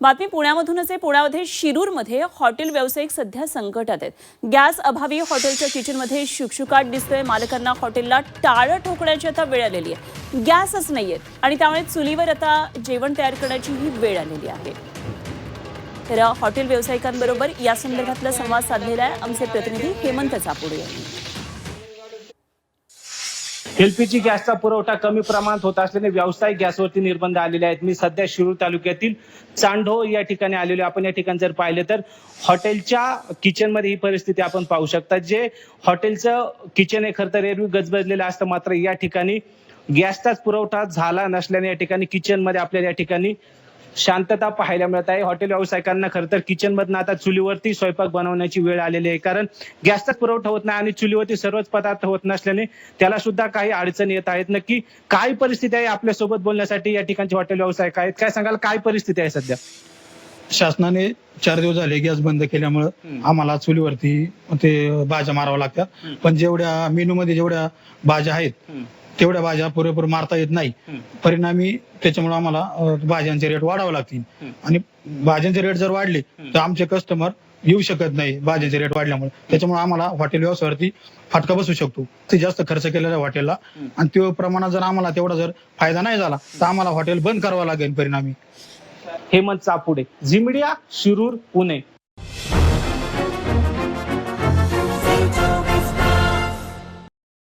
बातमी पुण्यामधूनच आहे। पुण्यामध्ये शिरूरमध्ये हॉटेल व्यावसायिक सध्या संकटात आहेत। गॅस अभावी हॉटेलच्या किचनमध्ये शुकशुकाट दिसतोय। मालकांना हॉटेलला टाळं ठोकण्याची आता वेळ आलेली आहे। गॅसच नाहीयेत आणि त्यामुळे चुलीवर आता जेवण तयार करण्याची ही वेळ आलेली आहे। तर हॉटेल व्यावसायिकांबरोबर या संदर्भातला संवाद साधलेला आहे आमचे प्रतिनिधी हेमंत चापुडे यांनी। एलपीजी गॅसचा पुरवठा कमी प्रमाणात होत असल्याने व्यावसायिक गॅसवरती निर्बंध आलेले आहेत। मी सध्या शिरूर तालुक्यातील चांढो या ठिकाणी आलेलो। आपण या ठिकाणी जर पाहिले तर हॉटेलच्या किचन मध्ये ही परिस्थिती आपण पाहू शकता। जे हॉटेलचं किचन आहे खरं तर एरवी गजबजलेलं असतं, मात्र या ठिकाणी गॅसचाच पुरवठा झाला नसल्याने या ठिकाणी किचन मध्ये आपल्याला या ठिकाणी शांतता पाहायला मिळत आहे। हॉटेल व्यावसायिकांना खरं तर किचन मधनं आता चुलीवरती स्वयंपाक बनवण्याची वेळ आलेली आहे, कारण गॅसचा पुरवठा होत नाही आणि चुलीवरती सर्वच पदार्थ होत नसल्याने त्याला सुद्धा काही अडचणी येत आहेत। नक्की काय परिस्थिती आहे आपल्यासोबत बोलण्यासाठी या ठिकाणचे हॉटेल व्यावसायिक आहेत। काय सांगाल, काय परिस्थिती आहे सध्या? शासनाने 4 दिवस झाले गॅस बंद केल्यामुळे आम्हाला चुलीवरती ते भाज्या माराव्या लागतात। पण जेवढ्या मेनू मध्ये जेवढ्या भाज्या आहेत तेवढ्या भाज्या पुरेपूर मारता येत नाही। परिणामी त्याच्यामुळे आम्हाला भाज्यांचे रेट वाढावे लागतील आणि भाज्यांचे रेट जर वाढले तर आमचे कस्टमर येऊ शकत नाही भाज्यांचे रेट वाढल्यामुळे। त्याच्यामुळे आम्हाला हॉटेल व्यवसायावरती फटका बसू शकतो। ते जास्त खर्च केलेला हॉटेलला आणि त्या प्रमाणात जर आम्हाला तेवढा जर फायदा नाही झाला तर आम्हाला हॉटेल बंद करावं लागेल परिणामी। हेमंत चापुडे, झी मीडिया, शिरूर, पुणे।